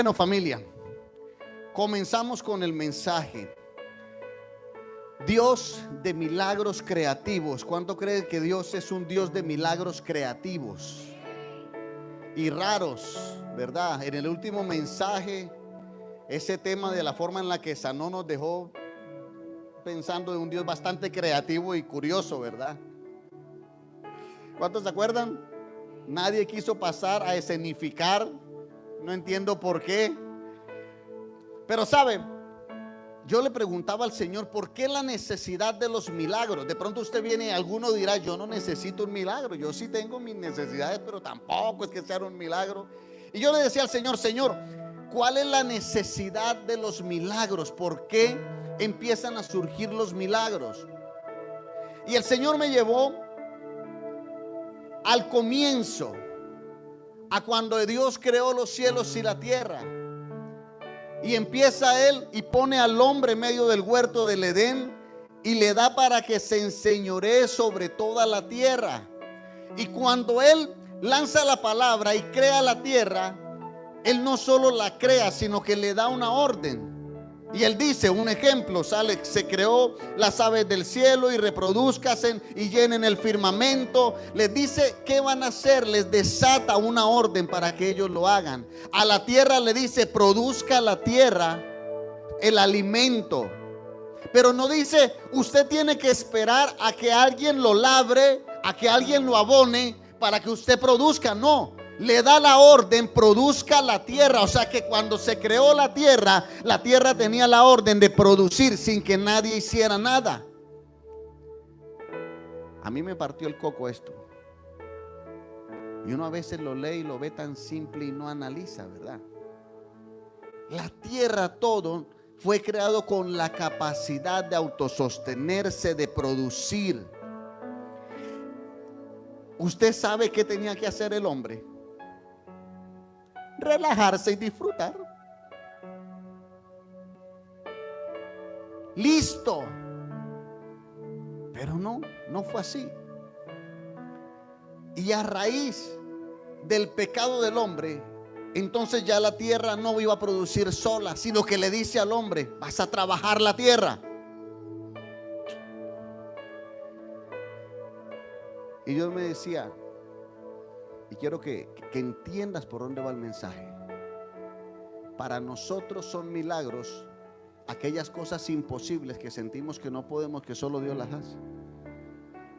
Bueno, familia, comenzamos con el mensaje. Dios de milagros creativos. ¿Cuánto creen que Dios es un Dios de milagros creativos y raros, verdad? En el último mensaje, ese tema de la forma en la que sanó nos dejó pensando de un Dios bastante creativo y curioso, ¿verdad? ¿Cuántos se acuerdan? Nadie quiso pasar a escenificar. No entiendo por qué. Pero sabe, yo le preguntaba al Señor, ¿por qué la necesidad de los milagros? De pronto usted viene, alguno dirá, yo no necesito un milagro. Yo sí tengo mis necesidades, pero tampoco es que sea un milagro. Y yo le decía al Señor, Señor, ¿cuál es la necesidad de los milagros? ¿Por qué empiezan a surgir los milagros? Y el Señor me llevó al comienzo, a cuando Dios creó los cielos y la tierra. Y empieza Él y pone al hombre en medio del huerto del Edén y le da para que se enseñoree sobre toda la tierra. Y cuando Él lanza la palabra y crea la tierra, Él no solo la crea, sino que le da una orden. Y Él dice, un ejemplo, se creó las aves del cielo y reproduzcasen y llenen el firmamento. Les dice qué van a hacer, les desata una orden para que ellos lo hagan. A la tierra le dice, produzca la tierra el alimento. Pero no dice, usted tiene que esperar a que alguien lo labre, a que alguien lo abone para que usted produzca. No. Le da la orden, produzca la tierra. O sea que cuando se creó la tierra tenía la orden de producir sin que nadie hiciera nada. A mí me partió el coco esto. Y uno a veces lo lee y lo ve tan simple y no analiza, ¿verdad? La tierra, todo fue creado con la capacidad de autosostenerse, de producir. ¿Usted sabe qué tenía que hacer el hombre? Relajarse y disfrutar. Listo. Pero no fue así. Y a raíz del pecado del hombre, entonces ya la tierra no iba a producir sola, sino que le dice al hombre, vas a trabajar la tierra. Y Dios me decía, y quiero que entiendas por dónde va el mensaje. Para nosotros son milagros aquellas cosas imposibles que sentimos que no podemos, que solo Dios las hace.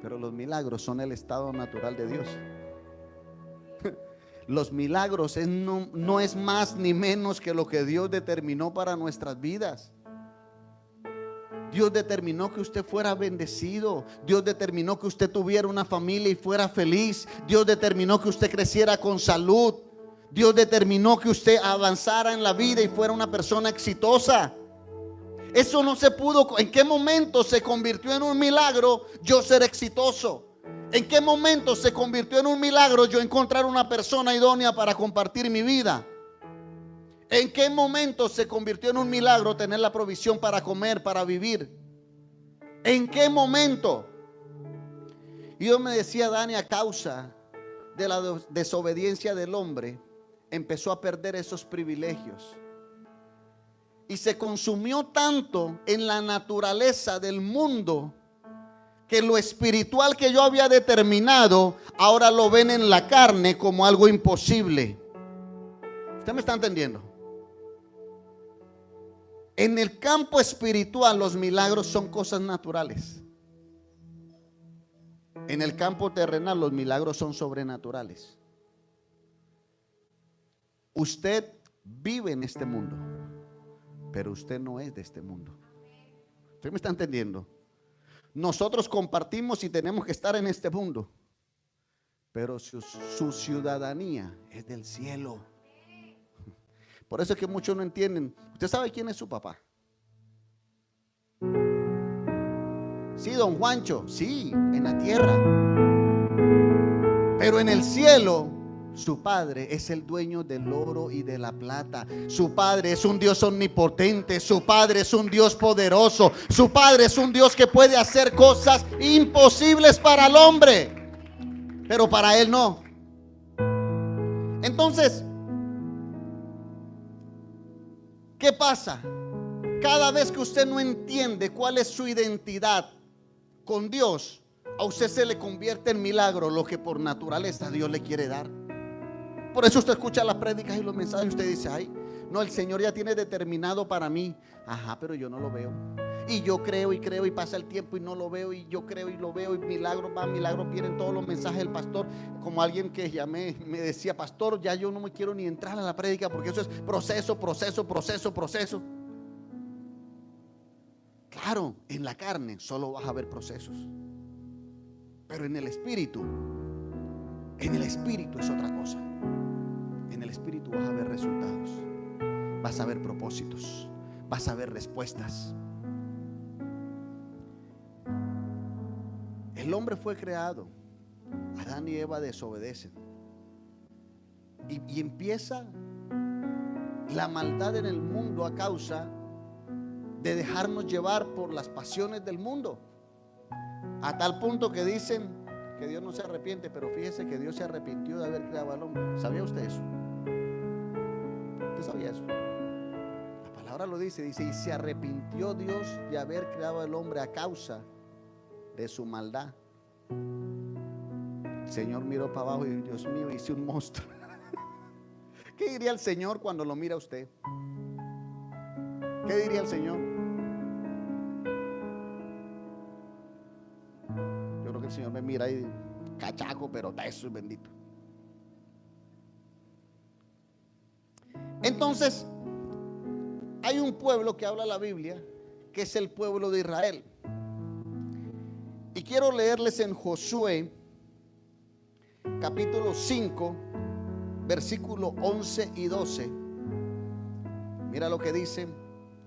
Pero los milagros son el estado natural de Dios. Los milagros no es más ni menos que lo que Dios determinó para nuestras vidas. Dios determinó que usted fuera bendecido. Dios determinó que usted tuviera una familia y fuera feliz. Dios determinó que usted creciera con salud. Dios determinó que usted avanzara en la vida y fuera una persona exitosa. Eso no se pudo. ¿En qué momento se convirtió en un milagro yo ser exitoso? ¿En qué momento se convirtió en un milagro yo encontrar una persona idónea para compartir mi vida? ¿En qué momento se convirtió en un milagro tener la provisión para comer, para vivir? ¿En qué momento? Y Dios me decía, Dani, a causa de la desobediencia del hombre, empezó a perder esos privilegios. Y se consumió tanto en la naturaleza del mundo que lo espiritual que yo había determinado, ahora lo ven en la carne como algo imposible. ¿Usted me está entendiendo? En el campo espiritual los milagros son cosas naturales. En el campo terrenal los milagros son sobrenaturales. Usted vive en este mundo, pero usted no es de este mundo. ¿Usted me está entendiendo? Nosotros compartimos y tenemos que estar en este mundo, pero su ciudadanía es del cielo. Por eso es que muchos no entienden. ¿Usted sabe quién es su papá? Sí, don Juancho. Sí, en la tierra. Pero en el cielo, su padre es el dueño del oro y de la plata. Su padre es un Dios omnipotente. Su padre es un Dios poderoso. Su padre es un Dios que puede hacer cosas imposibles para el hombre, pero para él no. Entonces, ¿Qué pasa? Cada vez que usted no entiende cuál es su identidad con Dios, a usted se le convierte en milagro lo que por naturaleza Dios le quiere dar. Por eso usted escucha las prédicas y los mensajes y usted dice: ay, no, el Señor ya tiene determinado para mí. Ajá, pero yo no lo veo. Y yo creo y pasa el tiempo y no lo veo, y yo creo y lo veo, y milagros van, milagros vienen, todos los mensajes del pastor. Como alguien que llamé me decía: pastor, ya yo no me quiero ni entrar a la prédica porque eso es proceso. Claro, en la carne solo vas a ver procesos, pero en el espíritu es otra cosa. En el espíritu vas a ver resultados, vas a ver propósitos, vas a ver respuestas. El hombre fue creado, Adán y Eva desobedecen, y empieza la maldad en el mundo a causa de dejarnos llevar por las pasiones del mundo, a tal punto que dicen que Dios no se arrepiente, pero fíjese que Dios se arrepintió de haber creado al hombre. ¿Sabía usted eso? ¿Usted sabía eso? La palabra lo dice, y se arrepintió Dios de haber creado al hombre a causa de su maldad. El Señor miró para abajo y: Dios mío, hice un monstruo. ¿Qué diría el Señor cuando lo mira a usted? ¿Qué diría el Señor? Yo creo que el Señor me mira y: cachaco, pero eso es bendito. Entonces, hay un pueblo que habla la Biblia, que es el pueblo de Israel. Y quiero leerles en Josué capítulo 5, versículo 11 y 12. Mira lo que dice.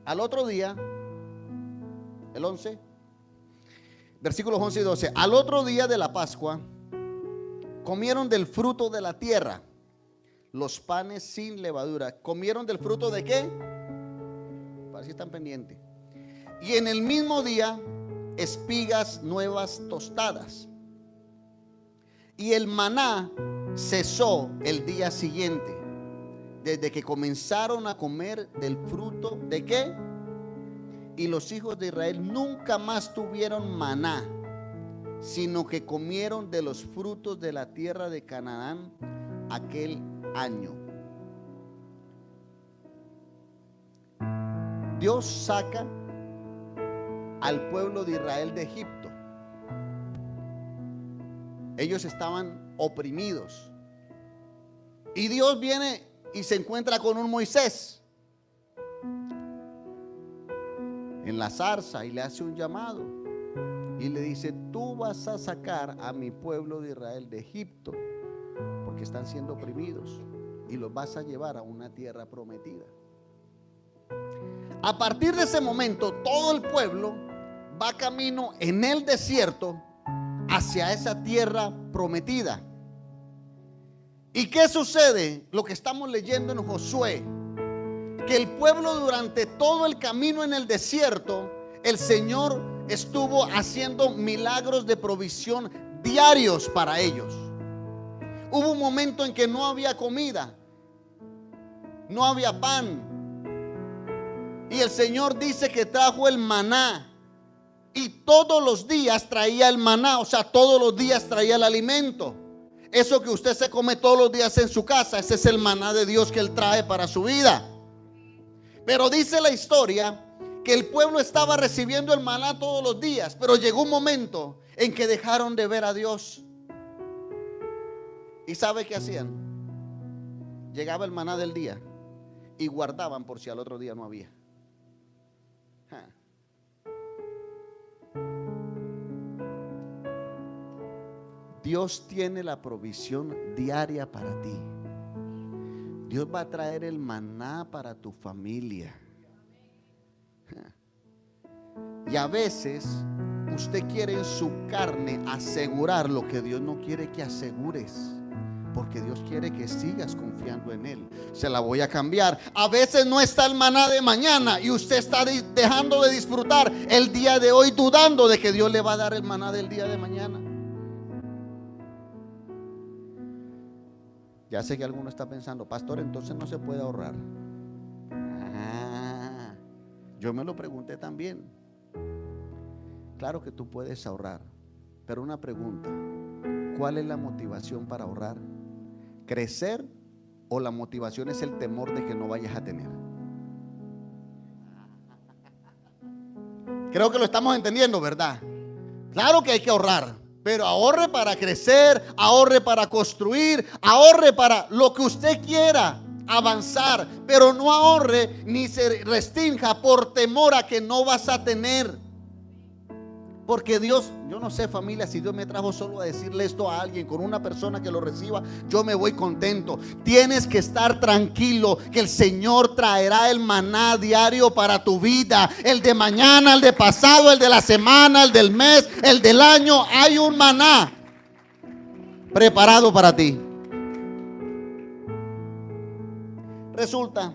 Al otro día, el 11, versículos 11 y 12. Al otro día de la Pascua, comieron del fruto de la tierra, los panes sin levadura. ¿Comieron del fruto de qué? Parece que están pendientes. Y en el mismo día, espigas nuevas tostadas. Y el maná cesó el día siguiente, desde que comenzaron a comer del fruto de qué. Y los hijos de Israel nunca más tuvieron maná, sino que comieron de los frutos de la tierra de Canaán aquel año. Dios saca al pueblo de Israel de Egipto. Ellos estaban oprimidos, y Dios viene y se encuentra con un Moisés en la zarza y le hace un llamado y le dice: tú vas a sacar a mi pueblo de Israel de Egipto porque están siendo oprimidos, y los vas a llevar a una tierra prometida. A partir de ese momento, todo el pueblo va camino en el desierto hacia esa tierra prometida. ¿Y qué sucede? Lo que estamos leyendo en Josué, que el pueblo durante todo el camino en el desierto, el Señor estuvo haciendo milagros de provisión diarios para ellos. Hubo un momento en que no había comida, no había pan, y el Señor dice que trajo el maná, y todos los días traía el maná, o sea, todos los días traía el alimento. Eso que usted se come todos los días en su casa, ese es el maná de Dios que Él trae para su vida. Pero dice la historia que el pueblo estaba recibiendo el maná todos los días, pero llegó un momento en que dejaron de ver a Dios. ¿Y sabe qué hacían? Llegaba el maná del día y guardaban por si al otro día no había. Dios tiene la provisión diaria para ti. Dios va a traer el maná para tu familia. Y a veces usted quiere en su carne asegurar lo que Dios no quiere que asegures, porque Dios quiere que sigas confiando en Él. Se la voy a cambiar. A veces no está el maná de mañana y usted está dejando de disfrutar el día de hoy, dudando de que Dios le va a dar el maná del día de mañana. Ya sé que alguno está pensando: pastor, entonces no se puede ahorrar. Yo me lo pregunté también. Claro que tú puedes ahorrar, pero una pregunta: ¿cuál es la motivación para ahorrar? ¿Crecer o la motivación es el temor de que no vayas a tener? Creo que lo estamos entendiendo, ¿verdad? Claro que hay que ahorrar, pero ahorre para crecer, ahorre para construir, ahorre para lo que usted quiera avanzar, pero no ahorre ni se restrinja por temor a que no vas a tener. Porque Dios, yo no sé, familia, si Dios me trajo solo a decirle esto a alguien, con una persona que lo reciba, yo me voy contento. Tienes que estar tranquilo que el Señor traerá el maná diario para tu vida. El de mañana, el de pasado, el de la semana, el del mes, el del año. Hay un maná preparado para ti. Resulta,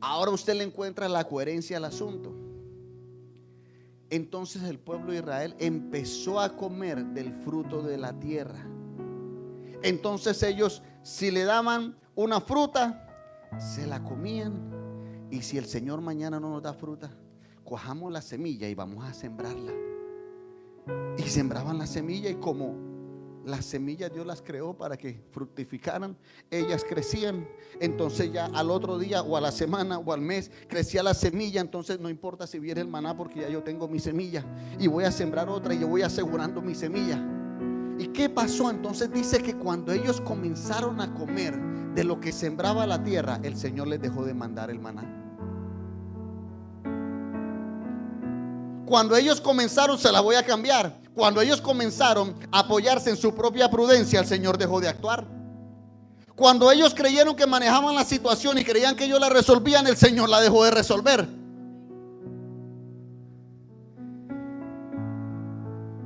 ahora usted le encuentra la coherencia al asunto. Entonces el pueblo de Israel empezó a comer del fruto de la tierra. Entonces ellos, si le daban una fruta, se la comían. Y si el Señor mañana no nos da fruta, cojamos la semilla y vamos a sembrarla. Y sembraban la semilla, y como las semillas Dios las creó para que fructificaran, ellas crecían. Entonces ya al otro día o a la semana o al mes crecía la semilla. Entonces no importa si viene el maná, porque ya yo tengo mi semilla y voy a sembrar otra, y yo voy asegurando mi semilla. ¿Y qué pasó? Entonces dice que cuando ellos comenzaron a comer de lo que sembraba la tierra, el Señor les dejó de mandar el maná. Cuando ellos comenzaron, se la voy a cambiar, cuando ellos comenzaron a apoyarse en su propia prudencia, el Señor dejó de actuar. Cuando ellos creyeron que manejaban la situación y creían que ellos la resolvían, el Señor la dejó de resolver.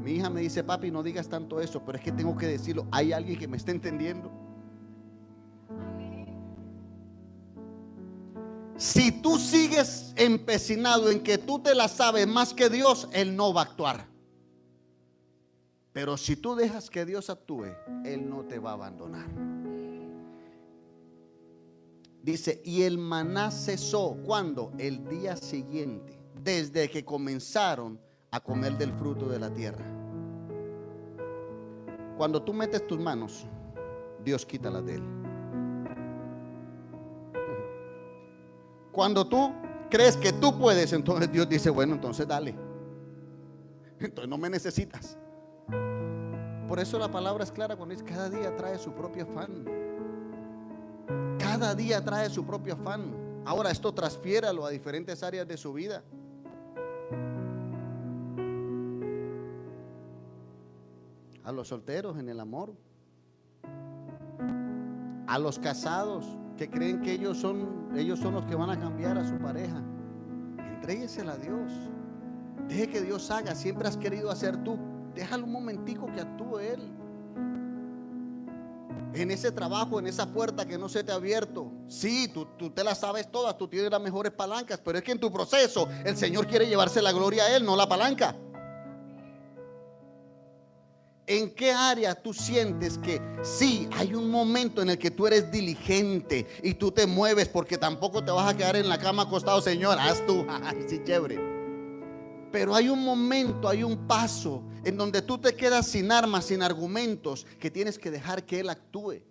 Mi hija me dice: papi, no digas tanto eso, pero es que tengo que decirlo. ¿Hay alguien que me esté entendiendo? Si tú sigues empecinado en que tú te la sabes más que Dios, Él no va a actuar. Pero si tú dejas que Dios actúe, Él no te va a abandonar. Dice: y el maná cesó. ¿Cuándo? El día siguiente, desde que comenzaron a comer del fruto de la tierra. Cuando tú metes tus manos, Dios quita las de Él. Cuando tú crees que tú puedes, entonces Dios dice: bueno, entonces dale. Entonces no me necesitas. Por eso la palabra es clara cuando dice: cada día trae su propio afán. Cada día trae su propio afán. Ahora esto transfiéralo a diferentes áreas de su vida. A los solteros en el amor, a los casados que creen que ellos son los que van a cambiar a su pareja. Entréguesela a Dios. Deje que Dios haga. Siempre has querido hacer tú. Déjalo un momentico que actúe Él. En ese trabajo, en esa puerta que no se te ha abierto. Sí, tú te las sabes todas, tú tienes las mejores palancas, pero es que en tu proceso el Señor quiere llevarse la gloria a Él, no la palanca. ¿En qué área tú sientes que sí, hay un momento en el que tú eres diligente y tú te mueves, porque tampoco te vas a quedar en la cama acostado? Señor, haz tú, sí, chévere. Pero hay un momento, hay un paso en donde tú te quedas sin armas, sin argumentos, que tienes que dejar que Él actúe.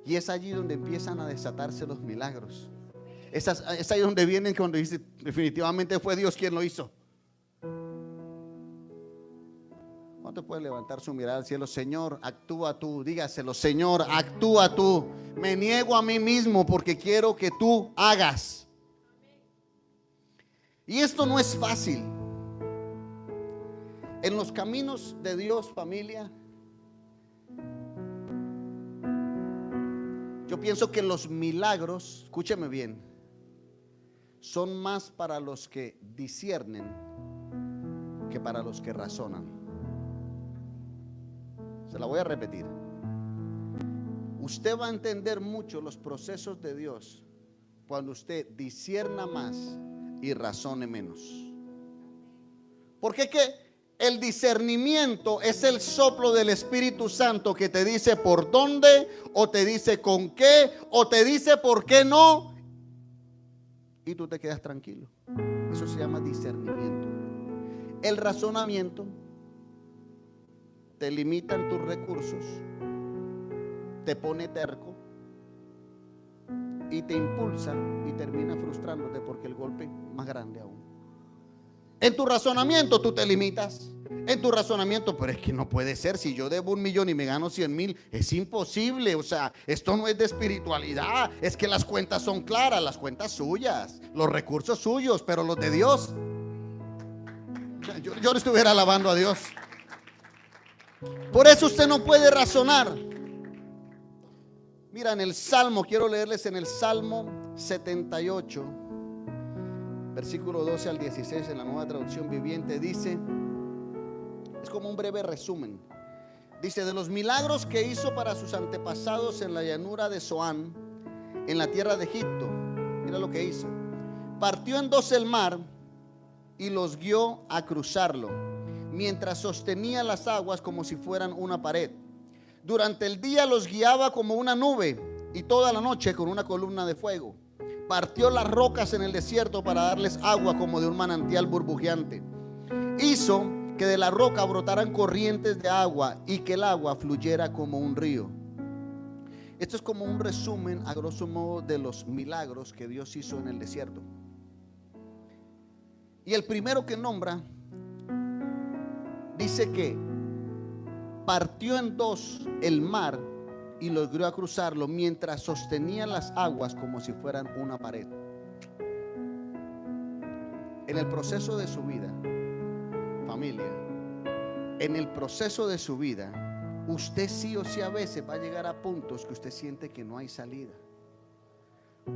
Y es allí donde empiezan a desatarse los milagros. Es ahí donde vienen, cuando dice: definitivamente fue Dios quien lo hizo. ¿Cuánto puede levantar su mirada al cielo? Señor, actúa tú. Dígaselo: Señor, actúa tú. Me niego a mí mismo porque quiero que tú hagas. Y esto no es fácil. En los caminos de Dios, familia, yo pienso que los milagros, escúcheme bien, son más para los que disciernen que para los que razonan. Se la voy a repetir. Usted va a entender mucho los procesos de Dios cuando usted discierna más y razone menos. Porque que el discernimiento es el soplo del Espíritu Santo que te dice por dónde, o te dice con qué, o te dice por qué no. y tú te quedas tranquilo. Eso se llama discernimiento. El razonamiento te limita en tus recursos, te pone terco y te impulsa y termina frustrándote porque el golpe es más grande aún. En tu razonamiento tú te limitas. En tu razonamiento, pero es que no puede ser, si yo debo 1,000,000 y me gano 100,000, es imposible. O sea, esto no es de espiritualidad, es que las cuentas son claras, las cuentas suyas, los recursos suyos, pero los de Dios, yo no estuviera alabando a Dios. Por eso usted no puede razonar. Mira, en el Salmo, quiero leerles en el Salmo 78, versículo 12 al 16, en la Nueva Traducción Viviente, dice, es como un breve resumen. Dice: de los milagros que hizo para sus antepasados en la llanura de Zoán, en la tierra de Egipto, mira lo que hizo. Partió en dos el mar y los guió a cruzarlo, mientras sostenía las aguas como si fueran una pared. Durante el día los guiaba como una nube y toda la noche con una columna de fuego. Partió las rocas en el desierto para darles agua como de un manantial burbujeante. Hizo que de la roca brotaran corrientes de agua y que el agua fluyera como un río. Esto es como un resumen a grosso modo de los milagros que Dios hizo en el desierto. Y el primero que nombra dice que partió en dos el mar y logró cruzarlo mientras sostenía las aguas como si fueran una pared. En el proceso de su vida, familia, en el proceso de su vida, usted sí o sí a veces va a llegar a puntos que usted siente que no hay salida.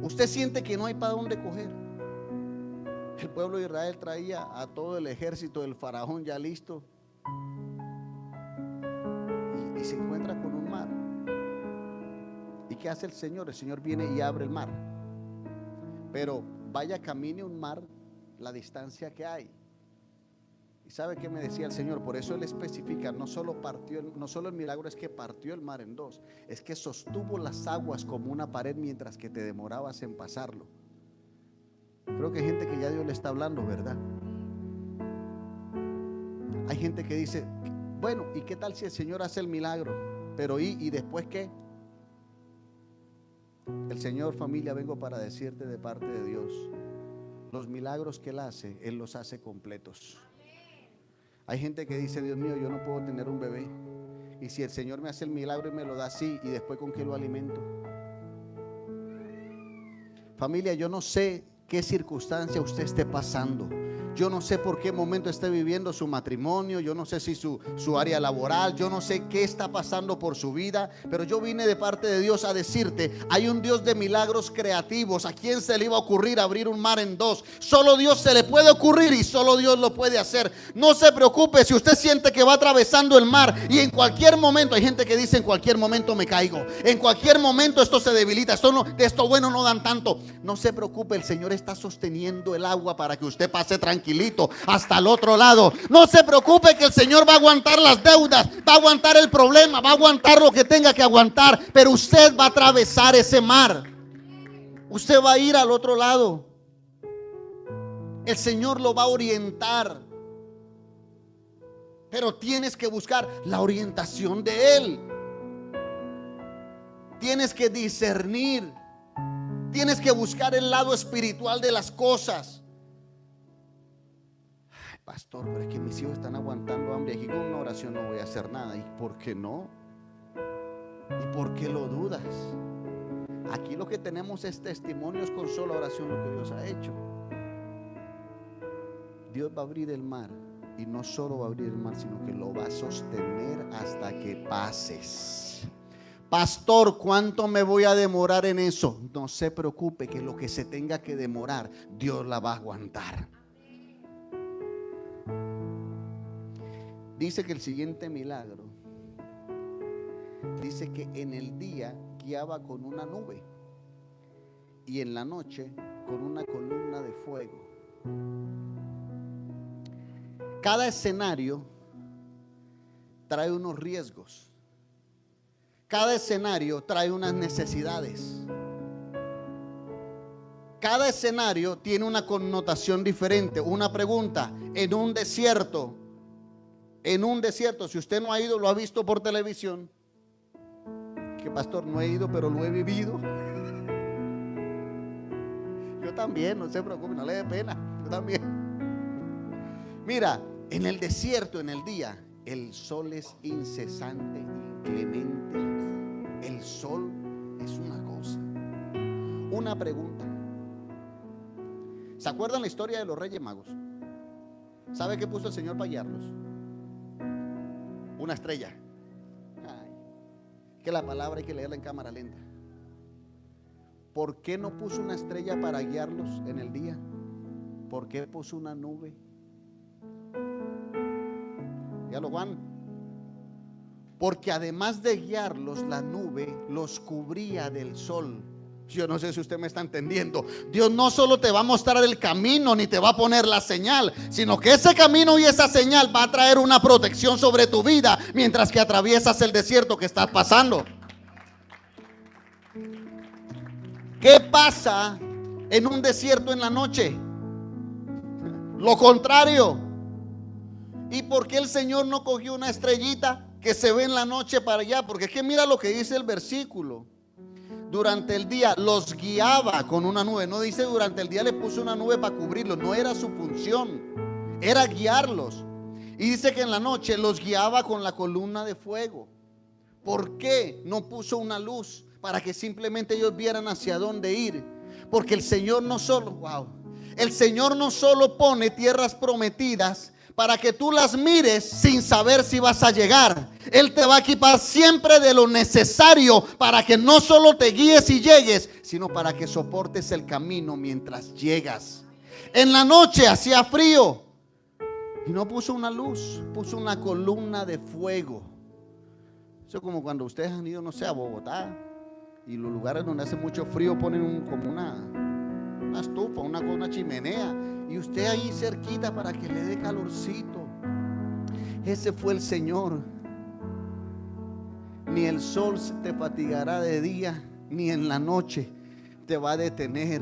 Usted siente que no hay para dónde coger. El pueblo de Israel traía a todo el ejército del faraón ya listo y se encuentra con un mar. ¿Y qué hace el Señor? El Señor viene y abre el mar. Pero vaya, camine un mar la distancia que hay. ¿Y sabe qué me decía el Señor? Por eso Él especifica, no solo el milagro es que partió el mar en dos, es que sostuvo las aguas como una pared mientras que te demorabas en pasarlo. Creo que hay gente que ya Dios le está hablando, ¿verdad? Hay gente que dice, bueno, ¿y qué tal si el Señor hace el milagro? Pero ¿y después qué? El Señor, familia, vengo para decirte de parte de Dios, los milagros que Él hace, Él los hace completos. Hay gente que dice, Dios mío, yo no puedo tener un bebé, y si el Señor me hace el milagro y me lo da así, y después ¿con qué lo alimento? Familia, yo no sé qué circunstancia usted esté pasando. Yo no sé por qué momento esté viviendo su matrimonio. Yo no sé si su área laboral. Yo no sé qué está pasando por su vida. Pero yo vine de parte de Dios a decirte, hay un Dios de milagros creativos. ¿A quién se le iba a ocurrir abrir un mar en dos? Solo Dios se le puede ocurrir y solo Dios lo puede hacer. No se preocupe si usted siente que va atravesando el mar y en cualquier momento, hay gente que dice en cualquier momento me caigo, en cualquier momento esto se debilita, esto bueno no dan tanto. No se preocupe, el Señor está sosteniendo el agua para que usted pase tranquilito hasta el otro lado. No se preocupe que el Señor va a aguantar las deudas, va a aguantar el problema, va a aguantar lo que tenga que aguantar, pero usted va a atravesar ese mar. Usted va a ir al otro lado. El Señor lo va a orientar, pero tienes que buscar la orientación de Él. Tienes que discernir. Tienes que buscar el lado espiritual de las cosas. Ay, pastor, pero es que mis hijos están aguantando hambre. Aquí con una oración no voy a hacer nada. ¿Y por qué no? ¿Y por qué lo dudas? Aquí lo que tenemos es testimonios con sola oración lo que Dios ha hecho. Dios va a abrir el mar. Y no solo va a abrir el mar, sino que lo va a sostener hasta que pases. Pastor, ¿cuánto me voy a demorar en eso? No se preocupe, que lo que se tenga que demorar, Dios la va a aguantar. Dice que el siguiente milagro, dice que en el día guiaba con una nube y en la noche con una columna de fuego. Cada escenario trae unos riesgos. Cada escenario trae unas necesidades. cada escenario tiene una connotación diferente. Una pregunta: en un desierto, si usted no ha ido, lo ha visto por televisión. Que pastor, no he ido, pero lo he vivido. Yo también, no se preocupe, no le dé pena, yo también. Mira, en el desierto, en el día, el sol es incesante, inclemente. El sol es una cosa. Una pregunta: ¿se acuerdan la historia de los Reyes Magos? ¿Sabe qué puso el Señor para guiarlos? Una estrella. Ay, que la palabra hay que leerla en cámara lenta. ¿Por qué no puso una estrella para guiarlos en el día? ¿Por qué puso una nube? Dígalo, Juan. Porque además de guiarlos, la nube los cubría del sol. Yo no sé si usted me está entendiendo. Dios no solo te va a mostrar el camino ni te va a poner la señal, sino que ese camino y esa señal va a traer una protección sobre tu vida mientras que atraviesas el desierto que estás pasando. ¿Qué pasa en un desierto en la noche? Lo contrario. ¿Y por qué el Señor no cogió una estrellita que se ve en la noche para allá? Porque es que mira lo que dice el versículo. Durante el día los guiaba con una nube. No dice durante el día le puso una nube para cubrirlos. No era su función, era guiarlos. Y dice que en la noche los guiaba con la columna de fuego. ¿Por qué no puso una luz para que simplemente ellos vieran hacia dónde ir? Porque el Señor no solo, el Señor no solo pone tierras prometidas para que tú las mires sin saber si vas a llegar. Él te va a equipar siempre de lo necesario para que no solo te guíes y llegues, sino para que soportes el camino mientras llegas. En la noche hacía frío y no puso una luz, puso una columna de fuego. Eso es como cuando ustedes han ido, no sé, a Bogotá, y los lugares donde hace mucho frío ponen como una estufa, una chimenea, y usted ahí cerquita para que le dé calorcito. Ese fue el Señor. Ni el sol te fatigará de día, ni en la noche te va a detener.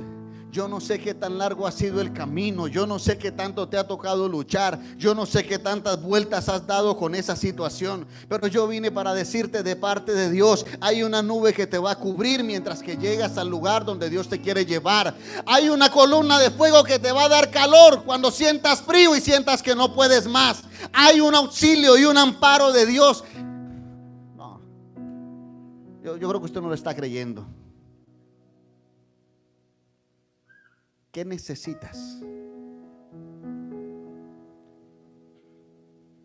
Yo no sé qué tan largo ha sido el camino, yo no sé qué tanto te ha tocado luchar, yo no sé qué tantas vueltas has dado con esa situación, pero yo vine para decirte de parte de Dios: hay una nube que te va a cubrir mientras que llegas al lugar donde Dios te quiere llevar. Hay una columna de fuego que te va a dar calor cuando sientas frío y sientas que no puedes más. Hay un auxilio y un amparo de Dios. No, yo creo que usted no lo está creyendo. ¿Qué necesitas?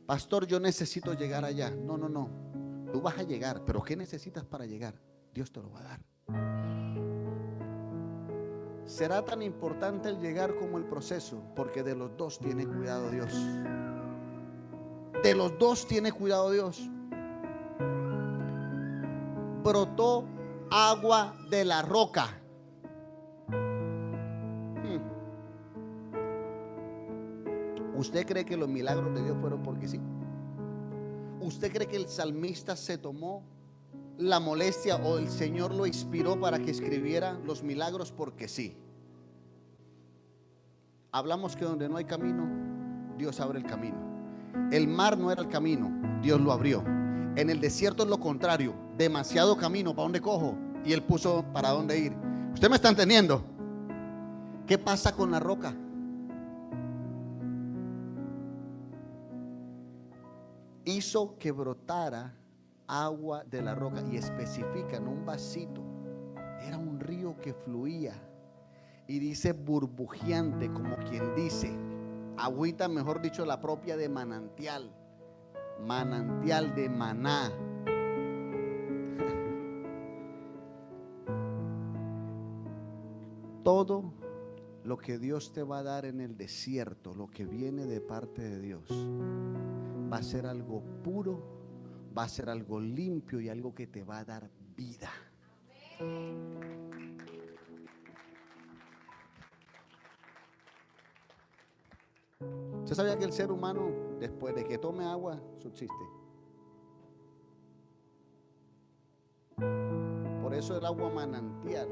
Pastor, yo necesito llegar allá. No. Tú vas a llegar, pero ¿qué necesitas para llegar? Dios te lo va a dar. Será tan importante el llegar como el proceso, porque de los dos tiene cuidado Dios. De los dos tiene cuidado Dios. Brotó agua de la roca. ¿Usted cree que los milagros de Dios fueron porque sí? ¿Usted cree que el salmista se tomó la molestia o el Señor lo inspiró para que escribiera los milagros porque sí? Hablamos que donde no hay camino, Dios abre el camino. El mar no era el camino, Dios lo abrió. En el desierto es lo contrario, demasiado camino, ¿para dónde cojo? Y Él puso para dónde ir. ¿Usted me está entendiendo? ¿Qué pasa con la roca? Hizo que brotara agua de la roca, y especifica en un vasito. Era un río que fluía, y dice burbujeante, como quien dice agüita, mejor dicho, la propia de manantial, manantial de maná. Todo lo que Dios te va a dar en el desierto, lo que viene de parte de Dios, va a ser algo puro, va a ser algo limpio y algo que te va a dar vida. ¿Usted sabía que el ser humano, después de que tome agua, subsiste? Por eso el agua manantial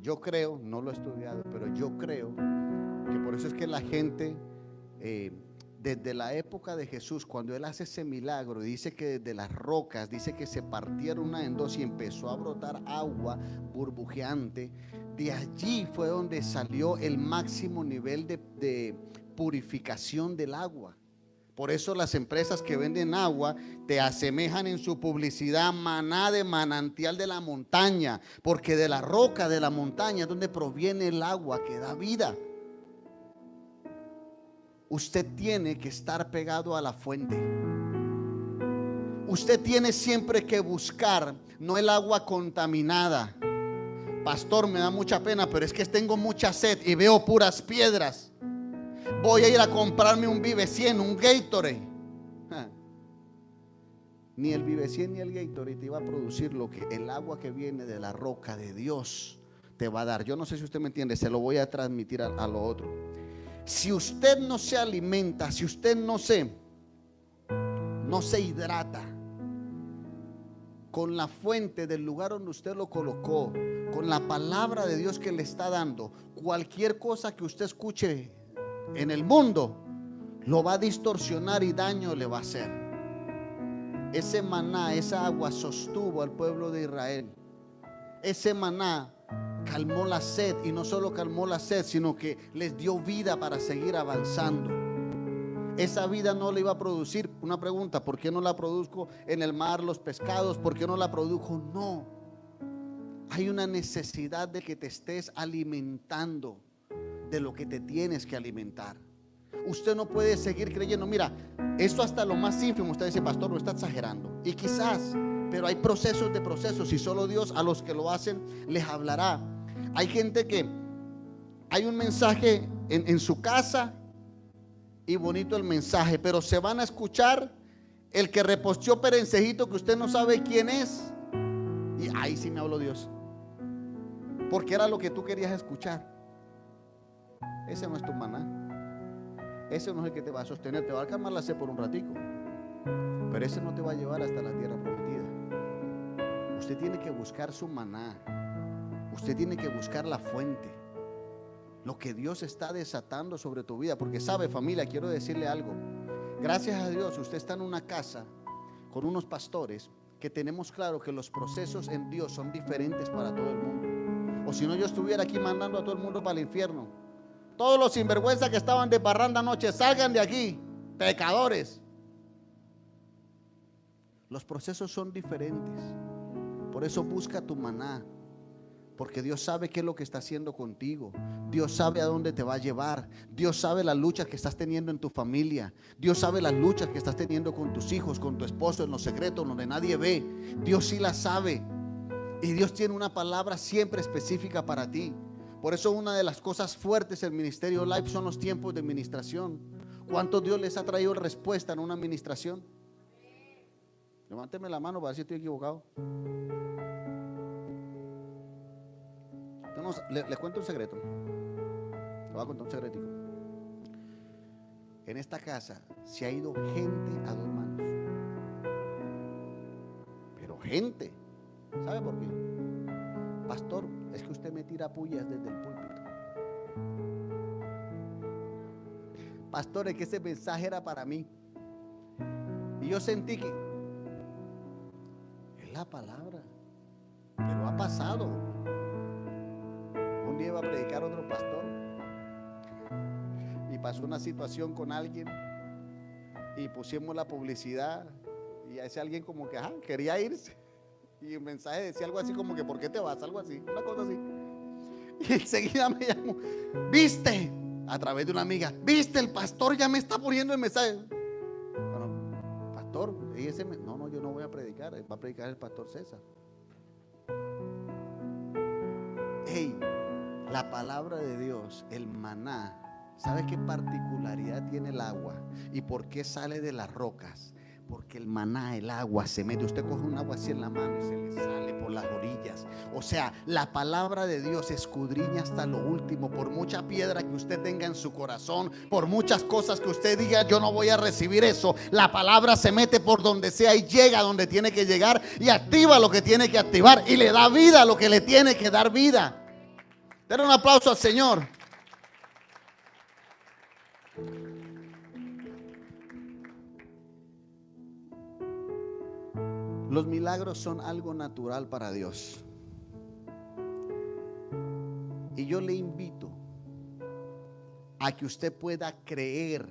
Yo creo, no lo he estudiado, pero yo creo que por eso es que la gente, desde la época de Jesús, cuando Él hace ese milagro, dice que desde las rocas, dice que se partieron una en dos y empezó a brotar agua burbujeante. De allí fue donde salió el máximo nivel de purificación del agua. Por eso las empresas que venden agua te asemejan en su publicidad maná de manantial de la montaña, porque de la roca de la montaña es donde proviene el agua que da vida. Usted tiene que estar pegado a la fuente. Usted tiene siempre que buscar, no el agua contaminada. Pastor, me da mucha pena, pero es que tengo mucha sed y veo puras piedras. Voy a ir a comprarme un Vive 100, un Gatorade. Ni el Vive 100 ni el Gatorade te iba a producir lo que el agua que viene de la roca de Dios te va a dar. Yo no sé si usted me entiende, se lo voy a transmitir a lo otro. Si usted no se alimenta, si usted no se hidrata con la fuente del lugar donde usted lo colocó, con la palabra de Dios que le está dando, cualquier cosa que usted escuche en el mundo lo va a distorsionar y daño le va a hacer. Ese maná, esa agua sostuvo al pueblo de Israel. Ese maná calmó la sed, y no solo calmó la sed, sino que les dio vida para seguir avanzando. Esa vida no le iba a producir, una pregunta, ¿por qué no la produzco en el mar los pescados? ¿Por qué no la produjo? No, hay una necesidad de que te estés alimentando de lo que te tienes que alimentar. Usted no puede seguir creyendo, mira, esto hasta lo más ínfimo, usted dice, pastor, no está exagerando, y quizás, pero hay procesos de procesos, y solo Dios a los que lo hacen les hablará. Hay gente que hay un mensaje en su casa y bonito el mensaje, pero se van a escuchar el que reposteó Perencejito, que usted no sabe quién es, y ahí sí me habló Dios, porque era lo que tú querías escuchar. Ese no es tu maná. Ese no es el que te va a sostener. Te va a calmar la sed por un ratico, pero ese no te va a llevar hasta la tierra prometida. Usted tiene que buscar su maná. Usted tiene que buscar la fuente, lo que Dios está desatando sobre tu vida. Porque sabe, familia, quiero decirle algo. Gracias a Dios usted está en una casa con unos pastores que tenemos claro que los procesos en Dios son diferentes para todo el mundo. O si no, yo estuviera aquí mandando a todo el mundo para el infierno. Todos los sinvergüenzas que estaban de parranda anoche, salgan de aquí, pecadores. Los procesos son diferentes. Por eso busca tu maná, porque Dios sabe qué es lo que está haciendo contigo. Dios sabe a dónde te va a llevar. Dios sabe las luchas que estás teniendo en tu familia. Dios sabe las luchas que estás teniendo con tus hijos, con tu esposo, en los secretos donde nadie ve. Dios sí las sabe, y Dios tiene una palabra siempre específica para ti. Por eso una de las cosas fuertes del ministerio Life son los tiempos de ministración. ¿Cuántos Dios les ha traído respuesta en una ministración? Levánteme la mano para ver si estoy equivocado. Les cuento un secreto. Les voy a contar un secretico. En esta casa se ha ido gente a dos manos. Pero gente. ¿Sabe por qué? Pastor, es que usted me tira pullas desde el púlpito. Pastor, es que ese mensaje era para mí. Y yo sentí que es la palabra, pero ha pasado. Un día iba a predicar otro pastor y pasó una situación con alguien y pusimos la publicidad, y a ese alguien como que quería irse. Y el mensaje decía algo así como que ¿por qué te vas? Algo así, una cosa así. Y enseguida me llamó, ¿viste? A través de una amiga, ¿viste? El pastor ya me está poniendo el mensaje. Bueno, pastor, no, yo no voy a predicar, va a predicar el pastor César. Hey, la palabra de Dios, el maná, ¿sabe qué particularidad tiene el agua? ¿Y por qué sale de las rocas? Porque el maná, el agua se mete. Usted coge un agua así en la mano y se le sale por las orillas. O sea, la palabra de Dios escudriña hasta lo último. Por mucha piedra que usted tenga en su corazón, por muchas cosas que usted diga, yo no voy a recibir eso, la palabra se mete por donde sea y llega donde tiene que llegar y activa lo que tiene que activar y le da vida a lo que le tiene que dar vida. Den un aplauso al Señor. Los milagros son algo natural para Dios. Y yo le invito a que usted pueda creer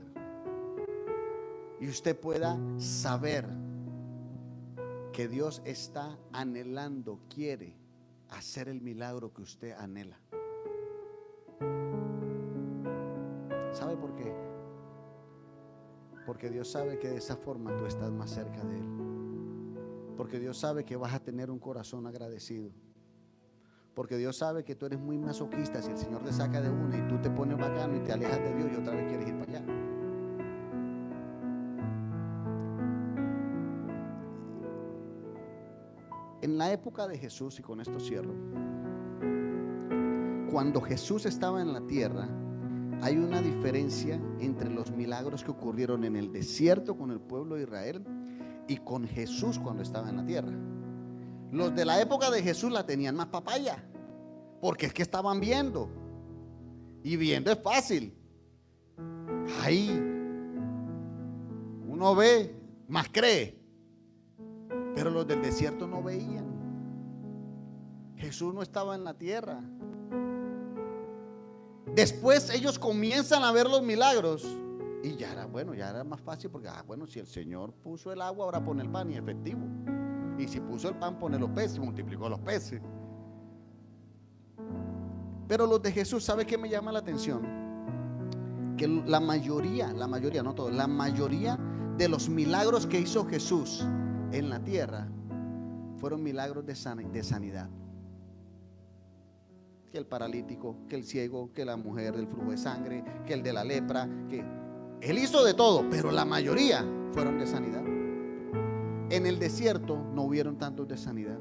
y usted pueda saber que Dios está anhelando, quiere hacer el milagro que usted anhela. ¿Sabe por qué? Porque Dios sabe que de esa forma tú estás más cerca de Él. Porque Dios sabe que vas a tener un corazón agradecido. Porque Dios sabe que tú eres muy masoquista. Si el Señor te saca de una y tú te pones bacano y te alejas de Dios y otra vez quieres ir para allá. En la época de Jesús, y con esto cierro, cuando Jesús estaba en la tierra, hay una diferencia entre los milagros que ocurrieron en el desierto con el pueblo de Israel y con Jesús cuando estaba en la tierra. Los de la época de Jesús la tenían más papaya, porque es que estaban viendo, y viendo es fácil. Ahí uno ve, más cree. Pero los del desierto no veían. Jesús no estaba en la tierra. Después ellos comienzan a ver los milagros y ya era más fácil porque, bueno, si el Señor puso el agua, ahora pone el pan, y efectivo. Y si puso el pan, pone los peces, multiplicó los peces. Pero los de Jesús, ¿sabe qué me llama la atención? Que la mayoría, no todos, la mayoría de los milagros que hizo Jesús en la tierra fueron milagros de sanidad. Que el paralítico, que el ciego, que la mujer del flujo de sangre, que el de la lepra, que Él hizo de todo, pero la mayoría fueron de sanidad. En el desierto no hubieron tantos de sanidad.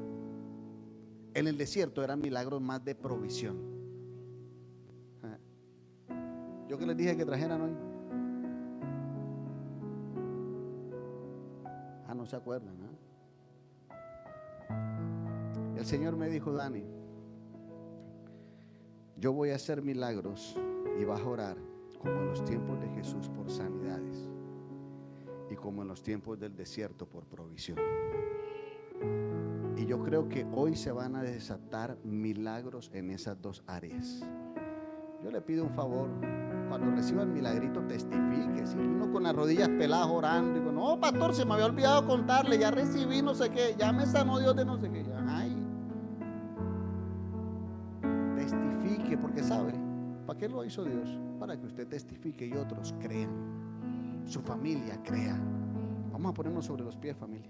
En el desierto eran milagros más de provisión. Yo que les dije que trajeran hoy. No se acuerdan, ¿eh? El Señor me dijo: Dani, yo voy a hacer milagros y vas a orar como en los tiempos de Jesús por sanidades y como en los tiempos del desierto por provisión. Y yo creo que hoy se van a desatar milagros en esas dos áreas. Yo le pido un favor: cuando reciba el milagrito, testifique. Si uno con las rodillas peladas orando y digo, no, pastor, se me había olvidado contarle, ya recibí no sé qué, ya me sanó Dios de no sé qué. Ay, testifique, porque sabe, ¿para qué lo hizo Dios? Para que usted testifique y otros crean, su familia crea. Vamos a ponernos sobre los pies, familia.